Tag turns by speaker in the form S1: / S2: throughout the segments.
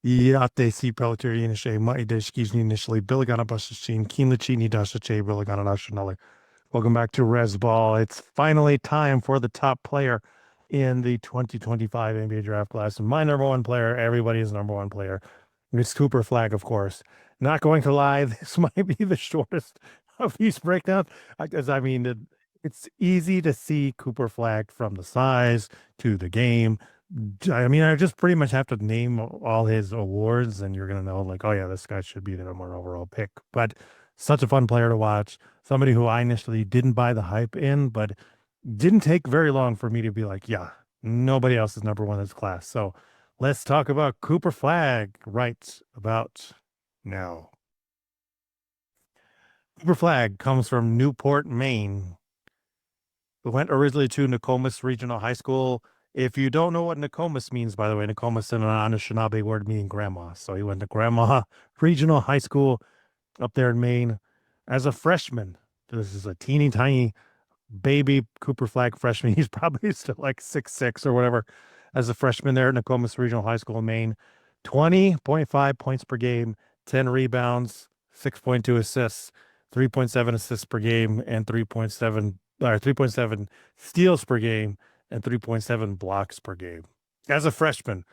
S1: Iate si pelleteri initially, mai deshkizni initially, Billigana Bushin, Kinlachini Dasache, Billigana Nationale. Welcome back to Res Ball. It's finally time for the top player in the 2025 NBA draft class. And my number one player, everybody's number one player, it's Cooper Flagg, of course. Not going to lie, this might be the shortest of these breakdowns because it's easy to see Cooper Flagg from the size to the game. I mean, I just pretty much have to name all his awards, and you're gonna know, like, oh yeah, this guy should be the number one overall pick. But such a fun player to watch. Somebody who I initially didn't buy the hype in, but didn't take very long for me to be like, yeah, nobody else is number one in this class. So let's talk about Cooper Flagg right about now. Cooper Flagg comes from Newport, Maine. We went originally to Nokomis Regional High School. If you don't know what Nokomis means, by the way, Nokomis is an Anishinaabe word meaning grandma. So he went to Grandma Regional High School up there in Maine as a freshman. This is a teeny tiny baby Cooper Flagg freshman. He's probably still like 6'6" or whatever as a freshman there at Nokomis Regional High School in Maine. 20.5 points per game, 10 rebounds, 6.2 assists, 3.7 assists per game, and 3.7 steals per game, and 3.7 blocks per game. As a freshman,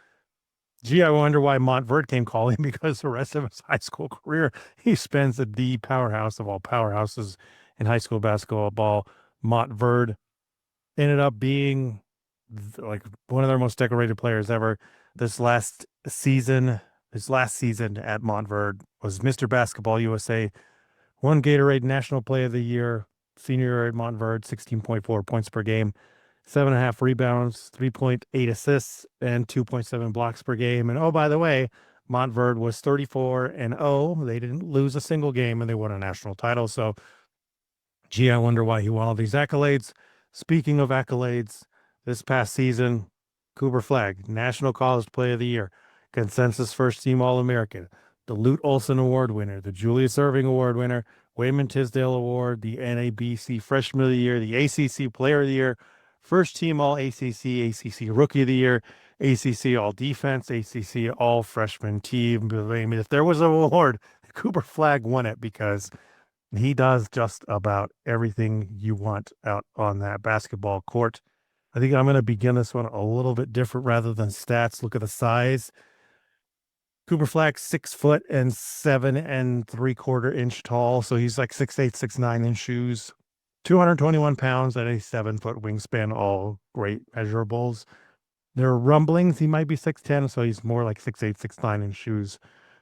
S1: gee, I wonder why Montverde came calling because the rest of his high school career, he spends at the powerhouse of all powerhouses in high school basketball. Montverde ended up being like one of their most decorated players ever. This last season, his last season at Montverde was Mr. Basketball USA, won Gatorade National Play of the Year, senior year at Montverde, 16.4 points per game, 7.5 rebounds, 3.8 assists, and 2.7 blocks per game. And oh, by the way, Montverde was 34-0. They didn't lose a single game and they won a national title. So, gee, I wonder why he won all these accolades. Speaking of accolades, this past season, Cooper Flagg, National College Play of the Year, consensus first team All American, the Lute Olson Award winner, the Julius Erving Award winner, Wayman Tisdale Award, the NABC Freshman of the Year, the ACC Player of the Year, first team All ACC, ACC Rookie of the Year, ACC All Defense, ACC All Freshman Team. I mean, if there was an award, Cooper Flagg won it because he does just about everything you want out on that basketball court. I think I'm going to begin this one a little bit different rather than stats. Look at the size. Cooper Flagg, 6 foot and 7.75 inches tall. So he's like 6'8", 6'9" in shoes. 221 pounds at a 7 foot wingspan, all great measurables. There are rumblings he might be 6'10", so he's more like 6'8", 6'9" in shoes.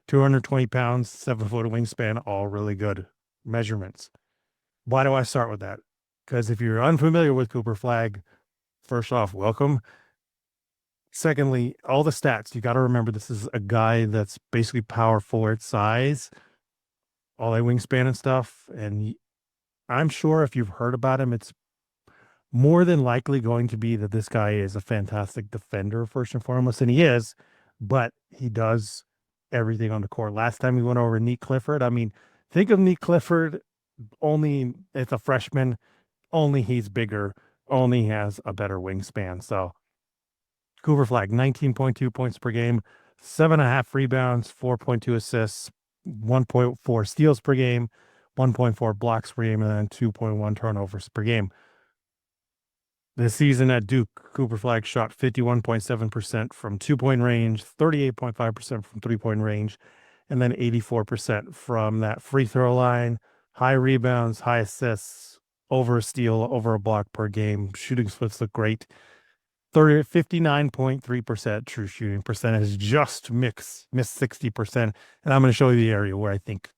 S1: 220 pounds, 7 foot wingspan, all really good measurements. Why do I start with that? Because if you're unfamiliar with Cooper Flagg, first off, welcome. Secondly, all the stats, you got to remember this is a guy that's basically power forward size, all that wingspan and stuff. And I'm sure if you've heard about him, it's more than likely going to be that this guy is a fantastic defender, first and foremost. And he is, but he does everything on the court. Last time we went over Neat Clifford, I mean, think of Neat Clifford only it's a freshman, only he's bigger, only has a better wingspan. So Cooper Flagg, 19.2 points per game, 7.5 rebounds, 4.2 assists, 1.4 steals per game, 1.4 blocks per game, and then 2.1 turnovers per game. This season at Duke, Cooper Flagg shot 51.7% from 2-point range, 38.5% from 3-point range, and then 84% from that free throw line. High rebounds, high assists, over a steal, over a block per game. Shooting splits look great. 59.3% true shooting percentage, just missed 60%. And I'm going to show you the area where I think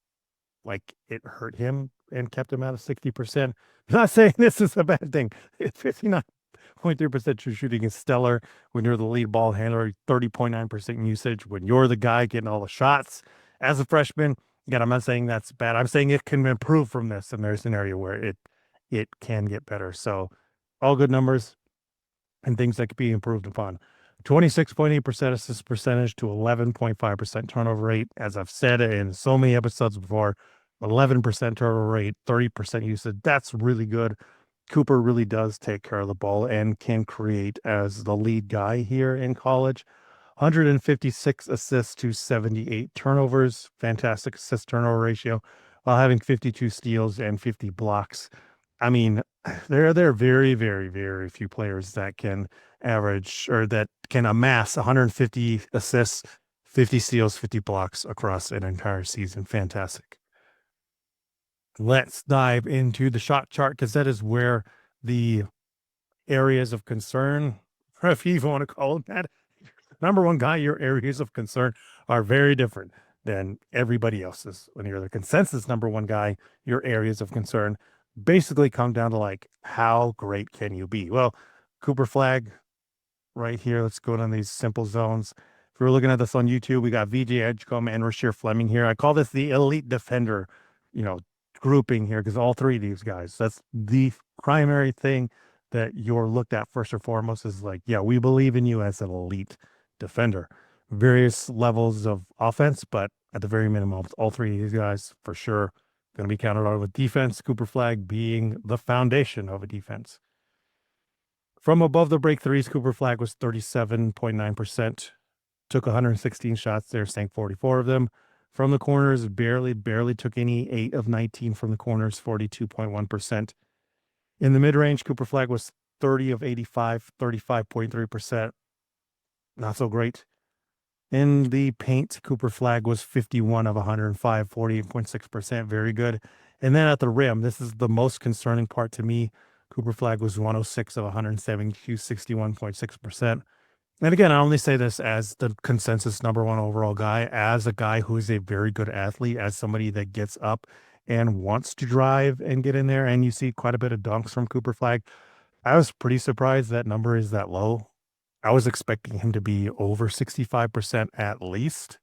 S1: like it hurt him and kept him out of 60%. I'm not saying this is a bad thing. 59.3% true shooting is stellar when you're the lead ball handler, 30.9% usage when you're the guy getting all the shots as a freshman. Again, I'm not saying that's bad. I'm saying it can improve from this, and there's an area where it can get better. So all good numbers and things that could be improved upon. 26.8% assist percentage to 11.5% turnover rate. As I've said in so many episodes before, 11% turnover rate, 30% usage. That's really good. Cooper really does take care of the ball and can create as the lead guy here in college. 156 assists to 78 turnovers. Fantastic assist turnover ratio while having 52 steals and 50 blocks. I mean, there are very, very, very few players that can average or that can amass 150 assists, 50 steals, 50 blocks across an entire season. Fantastic. Let's dive into the shot chart because that is where the areas of concern, or if you even want to call them that, number one guy, your areas of concern are very different than everybody else's. When you're the consensus number one guy, your areas of concern basically come down to like, how great can you be? Well, Cooper Flagg right here. Let's go down these simple zones. If you're looking at this on YouTube, we got VJ Edgecombe and Rasheer Fleming here. I call this the elite defender, you know, grouping here because all three of these guys, that's the primary thing that you're looked at first and foremost is like, yeah, we believe in you as an elite defender. Various levels of offense, but at the very minimum, all three of these guys for sure going to be counted on with defense. Cooper Flagg being the foundation of a defense. From above the break threes, Cooper Flagg was 37.9%. Took 116 shots there, sank 44 of them. From the corners, barely took any, 8 of 19 from the corners, 42.1%. In the mid-range, Cooper Flagg was 30 of 85, 35.3%. Not so great. In the paint, Cooper Flagg was 51 of 105, 48.6%. Very good. And then at the rim, this is the most concerning part to me. Cooper Flagg was 106 of 172, 61.6%. And again, I only say this as the consensus number one overall guy, as a guy who is a very good athlete, as somebody that gets up and wants to drive and get in there. And you see quite a bit of dunks from Cooper Flagg. I was pretty surprised that number is that low. I was expecting him to be over 65% at least.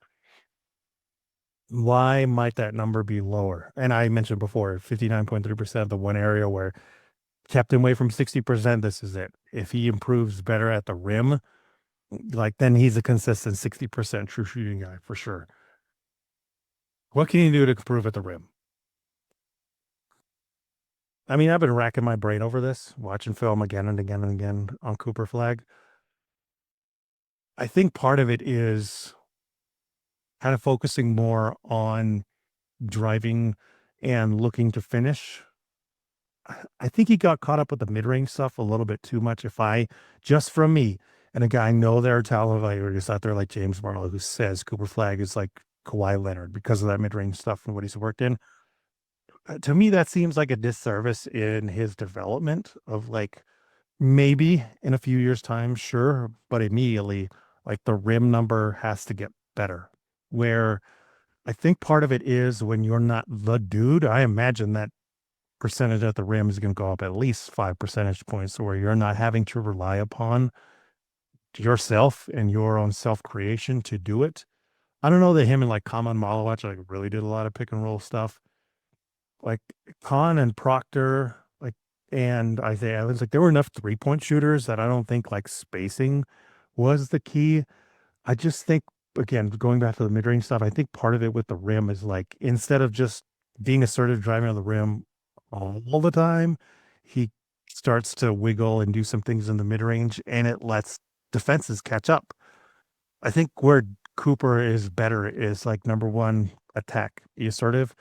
S1: Why might that number be lower? And I mentioned before, 59.3% the one area where kept him away from 60%. This is it. If he improves better at the rim, like then he's a consistent 60% true shooting guy for sure. What can you do to improve at the rim? I mean, I've been racking my brain over this, watching film again and again and again on Cooper Flagg. I think part of it is kind of focusing more on driving and looking to finish. I think he got caught up with the mid-range stuff a little bit too much. If I, just from me, and a guy I know there are talent evaluators out there like James Marlowe who says Cooper Flagg is like Kawhi Leonard because of that mid-range stuff and what he's worked in. To me, that seems like a disservice in his development of like maybe in a few years' time, sure, but immediately like the rim number has to get better. Where I think part of it is when you're not the dude, I imagine that percentage at the rim is going to go up at least 5 percentage points where you're not having to rely upon yourself and your own self creation to do it. I don't know that him and like Kaman Malawach like really did a lot of pick and roll stuff. Like Khan and Proctor, like and Isaiah Evans, like there were enough 3-point shooters that I don't think like spacing was the key. I just think again, going back to the mid-range stuff, I think part of it with the rim is like instead of just being assertive driving on the rim all the time, he starts to wiggle and do some things in the mid-range and it lets defenses catch up. I think where Cooper is better is like number one, attack. Be assertive.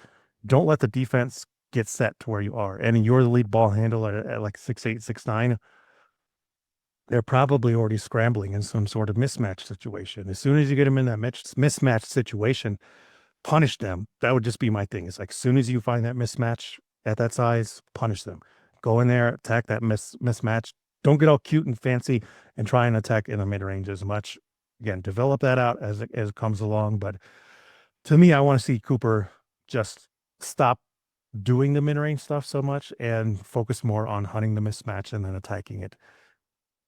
S1: Don't let the defense get set to where you are. And you're the lead ball handler at like 6'8", 6'9". They're probably already scrambling in some sort of mismatch situation. As soon as you get them in that mismatch situation, punish them. That would just be my thing. It's like as soon as you find that mismatch at that size, punish them. Go in there, attack that mismatch. Don't get all cute and fancy and try and attack in the mid range as much. Again, develop that out as it comes along. But to me, I want to see Cooper just stop doing the mid range stuff so much and focus more on hunting the mismatch and then attacking it.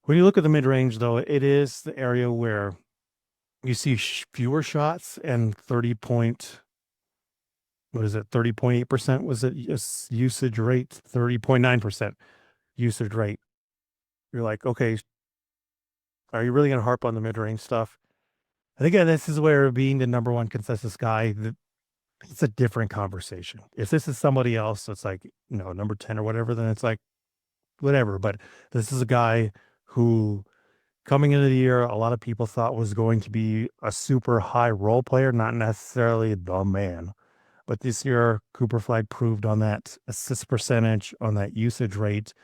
S1: When you look at the mid range, though, it is the area where you see fewer shots and 30.8% was it usage rate, 30.9% usage rate. You're like, okay, are you really going to harp on the mid-range stuff? And again, this is where being the number one consensus guy, it's a different conversation. If this is somebody else, it's like, number 10 or whatever, then it's like, whatever. But this is a guy who coming into the year, a lot of people thought was going to be a super high role player, not necessarily the man. But this year, Cooper Flagg proved on that assist percentage, on that usage rate,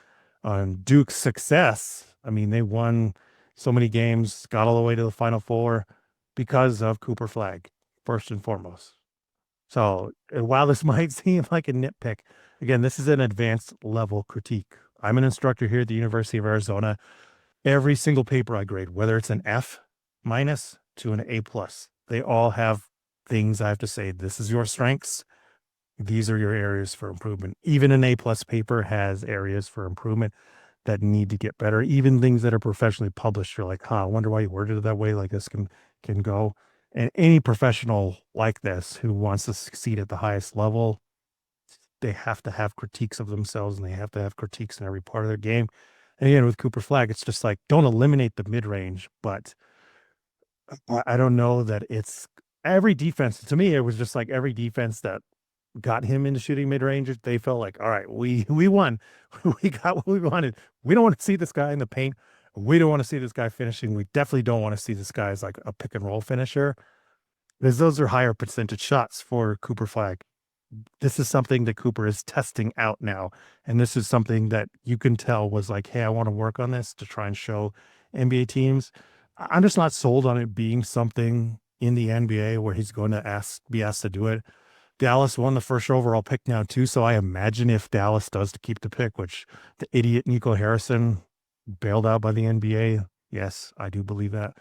S1: on Duke's success. I mean, they won so many games, got all the way to the Final Four because of Cooper Flagg, first and foremost. So while this might seem like a nitpick, again, this is an advanced level critique. I'm an instructor here at the University of Arizona. Every single paper I grade, whether it's an F minus to an A plus, they all have things I have to say. This is your strengths. These are your areas for improvement. Even an A plus paper has areas for improvement that need to get better. Even things that are professionally published, you're like, I wonder why you worded it that way. Like this can go. And any professional like this who wants to succeed at the highest level, they have to have critiques of themselves and they have to have critiques in every part of their game. And again, with Cooper Flagg, it's just like, don't eliminate the mid range, but I don't know that it's every defense. To me, it was just like every defense that got him into shooting mid range. They felt like, all right, we won. We got what we wanted. We don't want to see this guy in the paint. We don't want to see this guy finishing. We definitely don't want to see this guy as like a pick and roll finisher, because those are higher percentage shots for Cooper Flagg. This is something that Cooper is testing out now. And this is something that you can tell was like, hey, I want to work on this to try and show NBA teams. I'm just not sold on it being something in the NBA where he's going to be asked to do it. Dallas won the first overall pick now too. So I imagine if Dallas does to keep the pick, which the idiot Nico Harrison bailed out by the NBA. Yes, I do believe that.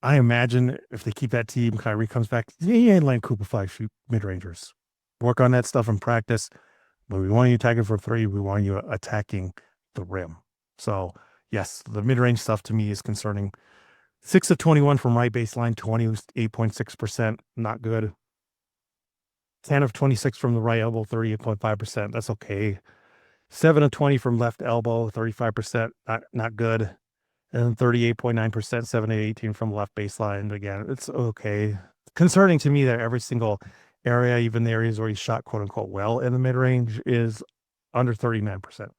S1: I imagine if they keep that team, Kyrie comes back, he ain't letting Cooper Flagg shoot mid-rangers. Work on that stuff in practice. But we want you attacking for three. We want you attacking the rim. So, yes, the mid-range stuff to me is concerning. 6 of 21 from right baseline, 28.6%. Not good. 10 of 26 from the right elbow, 38.5%. That's okay. 7 of 20 from left elbow, 35%. Not good. And 38.9%, 7 to 18 from left baseline. Again, it's okay. Concerning to me that every single area, even the areas where he shot quote unquote well in the mid range, is under 39%.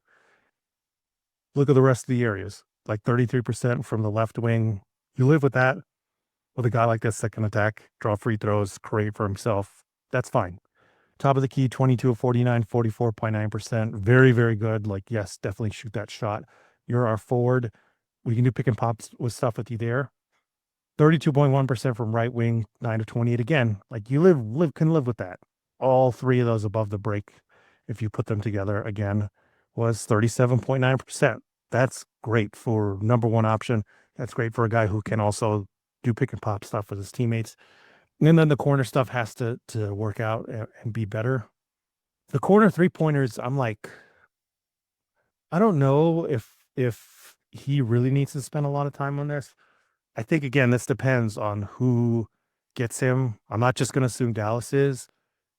S1: Look at the rest of the areas, like 33% from the left wing. You live with that with a guy like this that can attack, draw free throws, create for himself. That's fine. Top of the key, 22 of 49, 44.9%. Very, very good. Like, yes, definitely shoot that shot. You're our forward. We can do pick and pops with stuff with you there. 32.1% from right wing, 9 to 28. Again, like you can live with that. All three of those above the break, if you put them together again, was 37.9%. That's great for number one option. That's great for a guy who can also do pick and pop stuff with his teammates. And then the corner stuff has to work out and be better. The corner 3-pointers, I'm like, I don't know if he really needs to spend a lot of time on this. I think again, this depends on who gets him. I'm not just going to assume Dallas is,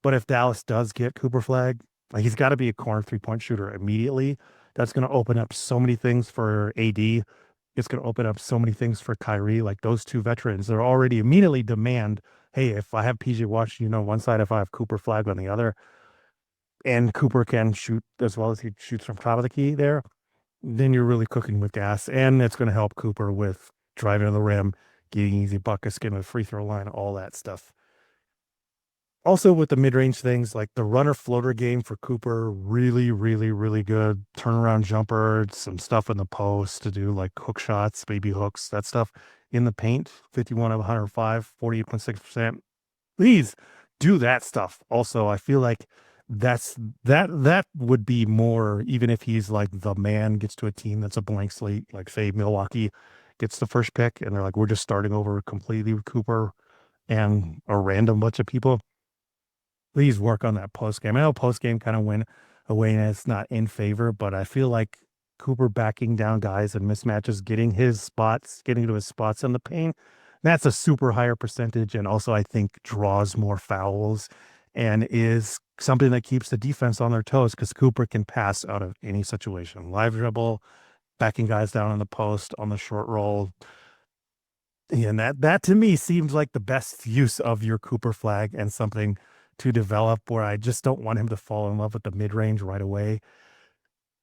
S1: but if Dallas does get Cooper Flagg, like he's got to be a corner 3-point shooter immediately. That's going to open up so many things for AD. It's going to open up so many things for Kyrie. Like those two veterans, they're already immediately demand, hey, if I have PJ Washington on one side, if I have Cooper Flagg on the other, and Cooper can shoot as well as he shoots from top of the key there, then you're really cooking with gas. And it's going to help Cooper with driving to the rim, getting easy buckets, getting the free throw line, all that stuff. Also with the mid-range things, like the runner floater game for Cooper, really, really, really good. Turnaround jumper, some stuff in the post to do like hook shots, baby hooks, that stuff in the paint. 51 of 105, 48.6%. Please do that stuff. Also, I feel like that would be more, even if he's like the man gets to a team that's a blank slate, like say Milwaukee gets the first pick and they're like, we're just starting over completely with Cooper and a random bunch of people. Please work on that post game. I know post game kind of went away and it's not in favor, but I feel like Cooper backing down guys and mismatches, getting to his spots in the paint, that's a super higher percentage. And also, I think draws more fouls and is something that keeps the defense on their toes because Cooper can pass out of any situation. Live dribble, backing guys down on the post, on the short roll. And that to me seems like the best use of your Cooper Flagg and something to develop where I just don't want him to fall in love with the mid-range right away.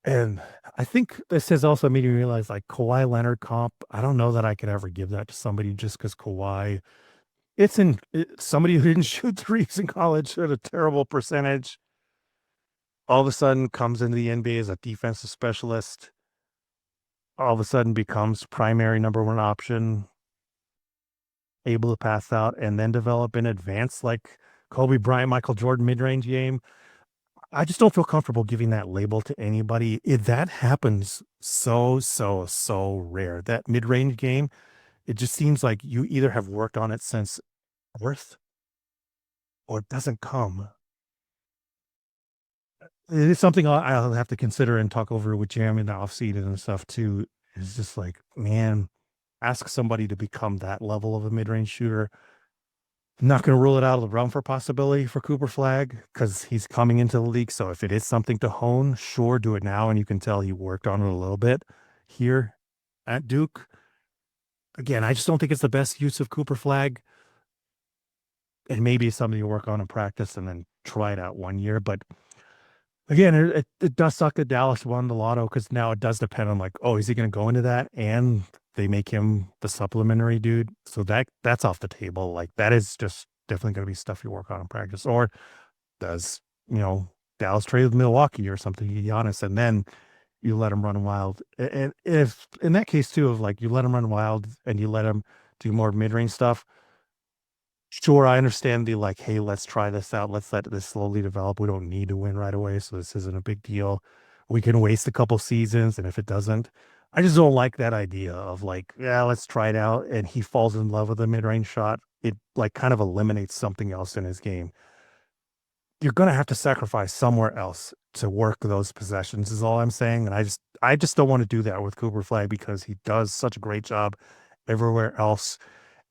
S1: And I think this has also made me realize like Kawhi Leonard comp. I don't know that I could ever give that to somebody just because Kawhi, somebody who didn't shoot threes in college at a terrible percentage, all of a sudden comes into the NBA as a defensive specialist, all of a sudden becomes primary number one option, able to pass out and then develop in advance like Kobe Bryant, Michael Jordan mid range game. I just don't feel comfortable giving that label to anybody. That happens so rare. That mid range game, it just seems like you either have worked on it since birth or it doesn't come. It is something I'll have to consider and talk over with Jam in the off season and stuff too. It's just like, man, ask somebody to become that level of a mid range shooter. I'm not going to rule it out of the realm for possibility for Cooper Flagg because he's coming into the league. So if it is something to hone, sure, do it now. And you can tell he worked on it a little bit here at Duke. Again, I just don't think it's the best use of Cooper Flagg. And maybe it's something you work on in practice and then try it out 1 year. But again, it does suck that Dallas won the lotto because now it does depend on like, oh, is he going to go into that? And they make him the supplementary dude. So that's off the table. Like that is just definitely going to be stuff you work on in practice. Or does, you know, Dallas trade with Milwaukee or something, Giannis, and then you let him run wild. And if in that case too, of like you let him run wild and you let him do more mid-range stuff, sure, I understand the like, hey, let's try this out. Let's let this slowly develop. We don't need to win right away, so this isn't a big deal. We can waste a couple seasons, and if it doesn't, I just don't like that idea of like, yeah, let's try it out. And he falls in love with a mid-range shot. It like kind of eliminates something else in his game. You're gonna have to sacrifice somewhere else to work those possessions, is all I'm saying. And I just don't want to do that with Cooper Flag because he does such a great job everywhere else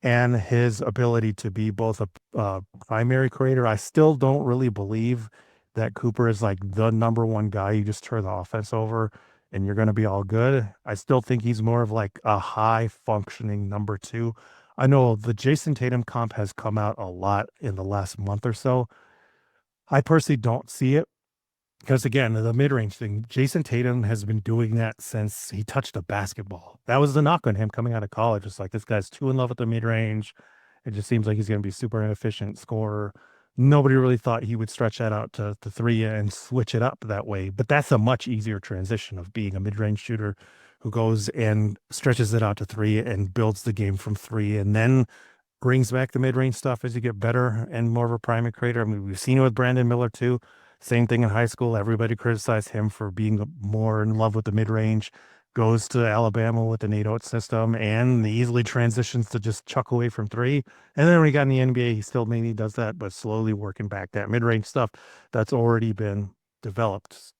S1: and his ability to be both a primary creator. I still don't really believe that Cooper is like the number one guy. You just turn the offense over and you're going to be all good. I still think he's more of like a high functioning number two. I know the Jason Tatum comp has come out a lot in the last month or so. I personally don't see it because again, the mid-range thing, Jason Tatum has been doing that since he touched a basketball. That was the knock on him coming out of college. It's like this guy's too in love with the mid-range. It just seems like he's going to be super inefficient scorer. Nobody really thought he would stretch that out to three and switch it up that way. But that's a much easier transition of being a mid-range shooter who goes and stretches it out to three and builds the game from three and then brings back the mid-range stuff as you get better and more of a primary creator. I mean, we've seen it with Brandon Miller too. Same thing in high school. Everybody criticized him for being more in love with the mid-range. Goes to Alabama with the Nate Oates system and easily transitions to just chuck away from three. And then when he got in the NBA, he still mainly does that, but slowly working back that mid-range stuff that's already been developed.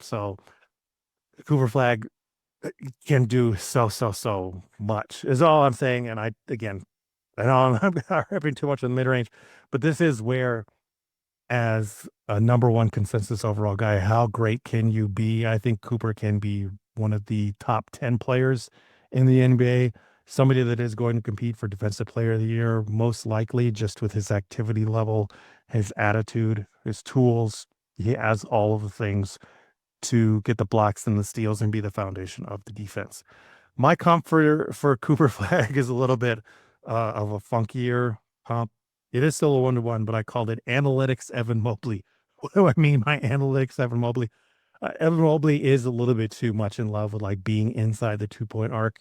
S1: So Cooper Flag can do so much is all I'm saying. And I know I'm harping too much on the mid range, but this is where, as a number one consensus overall guy, how great can you be? I think Cooper can be one of the top 10 players in the NBA, somebody that is going to compete for Defensive Player of the Year, most likely just with his activity level, his attitude, his tools. He has all of the things to get the blocks and the steals and be the foundation of the defense. My comp for Cooper Flag is a little bit of a funkier comp. It is still a 1-to-1, but I called it Analytics Evan Mobley. What do I mean by Analytics Evan Mobley? Evan Mobley is a little bit too much in love with like being inside the 2-point arc,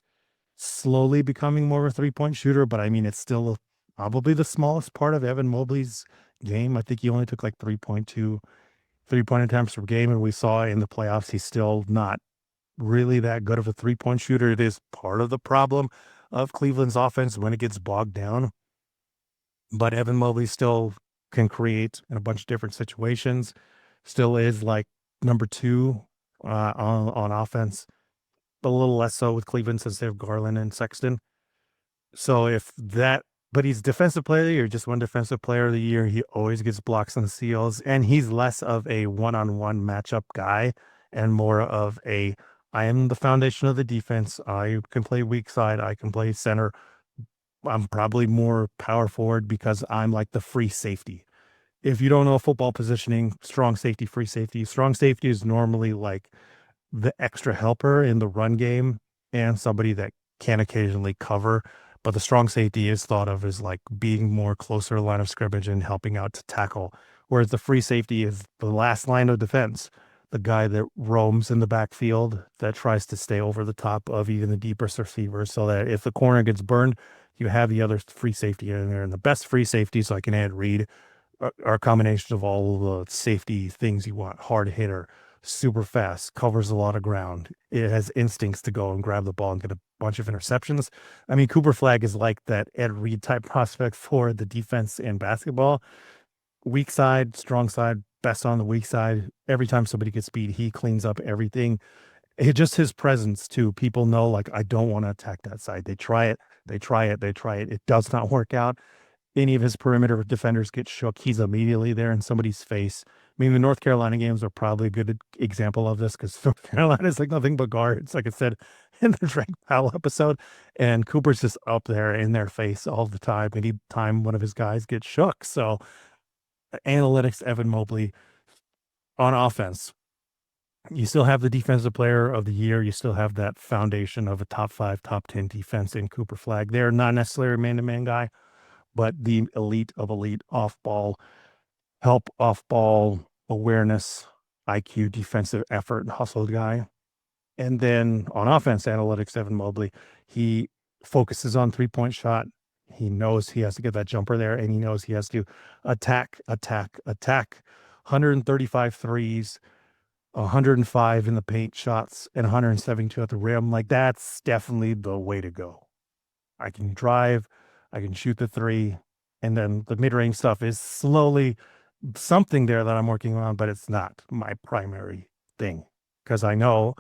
S1: slowly becoming more of a 3-point shooter. But I mean, it's still probably the smallest part of Evan Mobley's game. I think he only took like 3.2 3-point attempts per game, and we saw in the playoffs he's still not really that good of a 3-point shooter. It is part of the problem of Cleveland's offense when it gets bogged down. But Evan Mobley still can create in a bunch of different situations. Still is like number two on offense, but a little less so with Cleveland since they have Garland and Sexton. So if that, but he's defensive player of the year, just one defensive player of the year. He always gets blocks and steals, and he's less of a one-on-one matchup guy and more of a, I am the foundation of the defense. I can play weak side. I can play center. I'm probably more power forward because I'm like the free safety. If you don't know football positioning, strong safety, free safety, strong safety is normally like the extra helper in the run game and somebody that can occasionally cover. But the strong safety is thought of as like being more closer to line of scrimmage and helping out to tackle. Whereas the free safety is the last line of defense, the guy that roams in the backfield that tries to stay over the top of even the deepest receivers so that if the corner gets burned, you have the other free safety in there. And the best free safety, so I can add Reed, are a combination of all the safety things you want. Hard hitter, super fast, covers a lot of ground. It has instincts to go and grab the ball and get a bunch of interceptions. I mean, Cooper Flagg is like that Ed Reed type prospect for the defense in basketball. Weak side, strong side, best on the weak side. Every time somebody gets beat, he cleans up everything. Just his presence too. People know, like, I don't want to attack that side. They try it, they try it, they try it. It does not work out. Any of his perimeter defenders get shook, he's immediately there in somebody's face. I mean, the North Carolina games are probably a good example of this because North Carolina is like nothing but guards, like I said in the Drake Powell episode. And Cooper's just up there in their face all the time. Anytime one of his guys gets shook. So, analytics, Evan Mobley on offense. You still have the defensive player of the year. You still have that foundation of a top 5, top 10 defense in Cooper Flagg. They're not necessarily a man to man guy, but the elite of elite off ball help, off ball awareness, IQ, defensive effort, and hustle guy. And then on offense analytics, Evan Mobley, he focuses on 3-point shot. He knows he has to get that jumper there, and he knows he has to attack, attack, attack. 135 threes, 105 in the paint shots, and 172 at the rim. Like, that's definitely the way to go. I can drive, I can shoot the three, and then the mid-range stuff is slowly something there that I'm working on, but it's not my primary thing because I know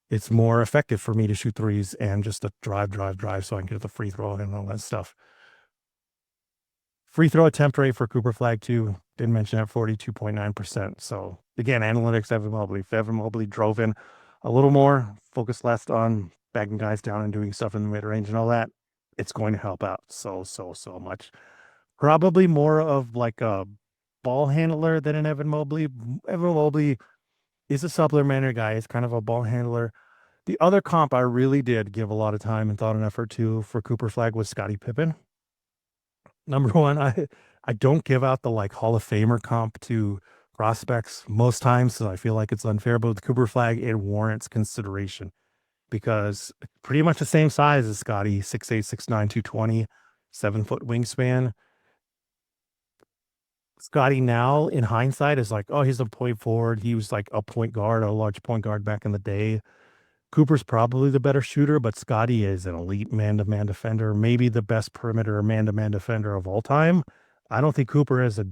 S1: it's more effective for me to shoot threes and just to drive so I can get the free throw and all that stuff. Free throw attempt rate for Cooper Flagg too, didn't mention at 42.9%. So again, analytics, Evan Mobley. If Evan Mobley drove in a little more, focused less on bagging guys down and doing stuff in the mid-range and all that, it's going to help out so much. Probably more of like a ball handler than an Evan Mobley. Evan Mobley is a supplementary guy. He's kind of a ball handler. The other comp I really did give a lot of time and thought and effort to for Cooper Flagg was Scottie Pippen. Number one, I don't give out the like Hall of Famer comp to prospects most times, so I feel like it's unfair. But with Cooper Flagg, it warrants consideration because pretty much the same size as Scottie, 6'8", 6'9", 220, 7-foot wingspan. Scottie now, in hindsight, is like, oh, he's a point forward. He was like a point guard, a large point guard back in the day. Cooper's probably the better shooter, but Scottie is an elite man-to-man defender, maybe the best perimeter man-to-man defender of all time. I don't think Cooper is a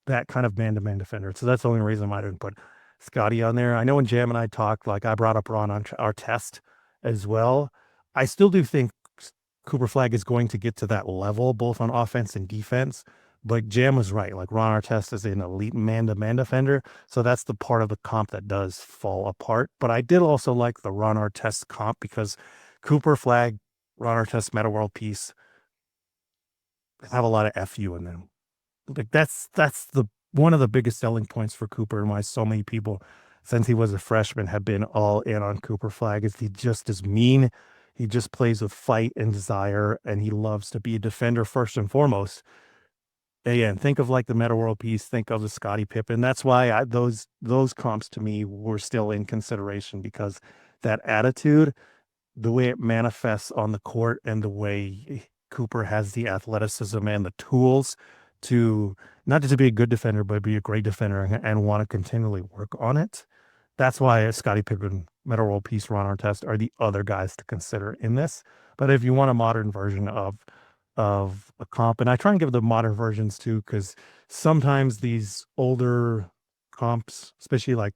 S1: that kind of man-to-man defender. So that's the only reason why I didn't put Scottie on there. I know when Jam and I talked, like I brought up Ron on our test as well. I still do think Cooper Flagg is going to get to that level, both on offense and defense. But Jam was right. Like Ron Artest is an elite man-to-man defender. So that's the part of the comp that does fall apart. But I did also like the Ron Artest comp because Cooper Flagg, Ron Artest, Meta World Peace have a lot of FU in them. Like that's the one of the biggest selling points for Cooper and why so many people since he was a freshman have been all in on Cooper Flagg is he just is mean. He just plays with fight and desire, and he loves to be a defender first and foremost. Again, think of like the Meta World Peace, think of the Scottie Pippen. That's why those comps to me were still in consideration because that attitude, the way it manifests on the court and the way Cooper has the athleticism and the tools to not just to be a good defender, but be a great defender and want to continually work on it. That's why Scottie Pippen, Meta World Peace, Ron Artest are the other guys to consider in this. But if you want a modern version of a comp, and I try and give the modern versions too, because sometimes these older comps, especially like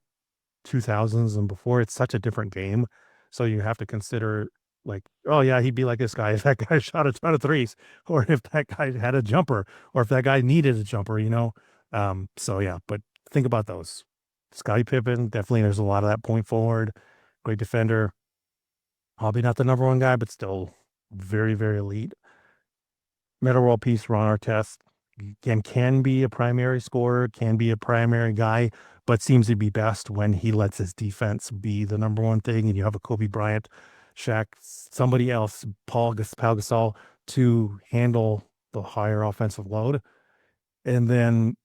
S1: 2000s and before, it's such a different game. So you have to consider like, oh yeah, he'd be like this guy if that guy shot a ton of threes, or if that guy had a jumper, or if that guy needed a jumper, you know? So yeah, but think about those. Scottie Pippen, definitely there's a lot of that point forward, great defender. Probably not the number one guy, but still very, very elite. Meta World Peace, Ron Artest, Again, can be a primary scorer, can be a primary guy, but seems to be best when he lets his defense be the number one thing. And you have a Kobe Bryant, Shaq, somebody else, Pau Gasol to handle the higher offensive load. And then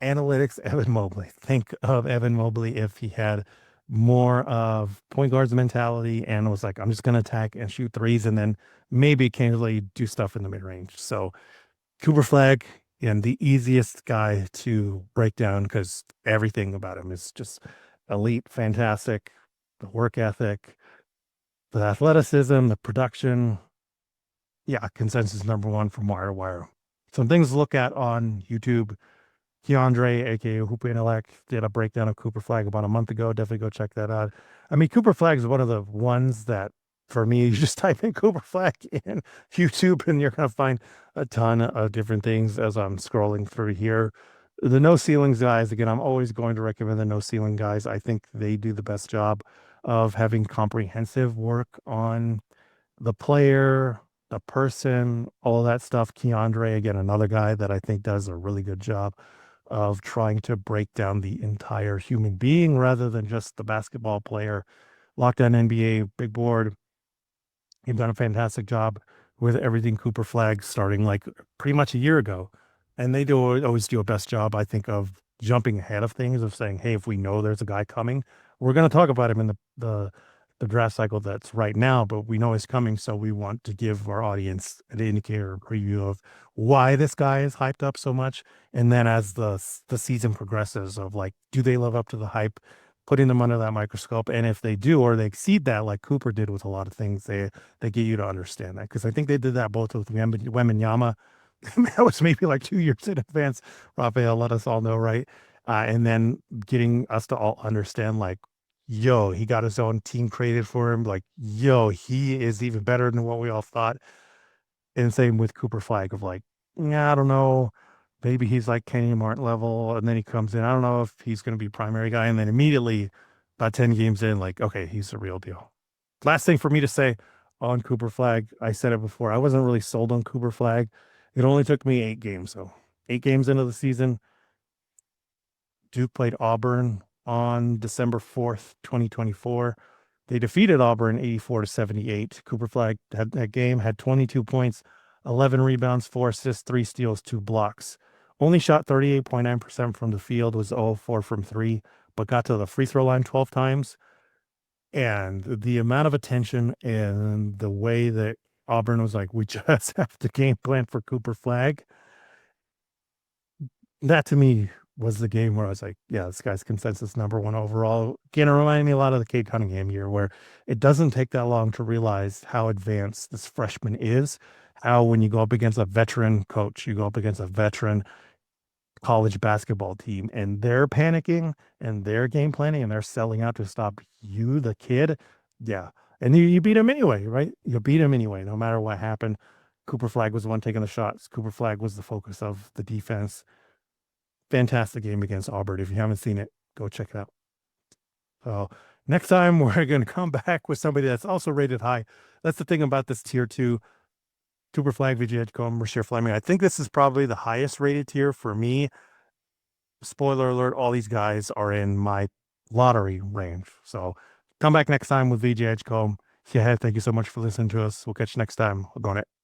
S1: analytics, Evan Mobley. Think of Evan Mobley if he had more of point guard's mentality and was like, I'm just going to attack and shoot threes and then maybe occasionally do stuff in the mid range. So Cooper Flagg and the easiest guy to break down because everything about him is just elite, fantastic. The work ethic, the athleticism, the production. Yeah, consensus number one from wire to wire. Some things to look at on YouTube. Keandre, aka Hoop Intellect, did a breakdown of Cooper Flagg about a month ago. Definitely go check that out. I mean, Cooper Flagg is one of the ones that, for me, you just type in Cooper Flagg in YouTube and you're going to find a ton of different things as I'm scrolling through here. The no ceilings guys, again, I'm always going to recommend the no ceiling guys. I think they do the best job of having comprehensive work on the player, the person, all of that stuff. Keandre, again, another guy that I think does a really good job of trying to break down the entire human being rather than just the basketball player. Lockdown NBA, Big Board, you've done a fantastic job with everything Cooper Flagg starting like pretty much a year ago. And they do always do a best job, I think, of jumping ahead of things, of saying, hey, if we know there's a guy coming, we're going to talk about him in the draft cycle that's right now, but we know he's coming. So we want to give our audience an indicator or preview of why this guy is hyped up so much. And then as the season progresses of like, do they live up to the hype, putting them under that microscope? And if they do, or they exceed that, like Cooper did with a lot of things, they get you to understand that. Because I think they did that both with Wembanyama. That was maybe like 2 years in advance. Raphael let us all know, right? And then getting us to all understand, like, yo, he got his own team created for him. Like, yo, he is even better than what we all thought. And same with Cooper Flagg of like, yeah, I don't know. Maybe he's like Kenny Martin level. And then he comes in. I don't know if he's going to be primary guy. And then immediately, about 10 games in, like, okay, he's the real deal. Last thing for me to say on Cooper Flagg, I said it before. I wasn't really sold on Cooper Flagg. It only took me 8 games. So 8 games into the season, Duke played Auburn on December 4th, 2024. They defeated Auburn 84-78. Cooper Flagg had that game, had 22 points, 11 rebounds, 4 assists, 3 steals, 2 blocks. Only shot 38.9% from the field, was 0-4 from 3, but got to the free throw line 12 times. And the amount of attention and the way that Auburn was like, we just have to game plan for Cooper Flagg. That to me was the game where I was like, yeah, this guy's consensus number one overall. Again, it reminded me a lot of the Cade Cunningham year where it doesn't take that long to realize how advanced this freshman is. How when you go up against a veteran coach, you go up against a veteran college basketball team and they're panicking and they're game planning and they're selling out to stop you, the kid. Yeah. And you beat him anyway, right? You beat him anyway, no matter what happened. Cooper Flagg was the one taking the shots. Cooper Flagg was the focus of the defense. Fantastic game against Auburn. If you haven't seen it, go check it out. So next time we're going to come back with somebody that's also rated high. That's the thing about this tier 2. Cooper Flagg, VJ Edgecombe, Rasheer Fleming. I think this is probably the highest rated tier for me. Spoiler alert, all these guys are in my lottery range. So come back next time with VJ Edgecombe. Yeah, thank you so much for listening to us. We'll catch you next time. We're going it.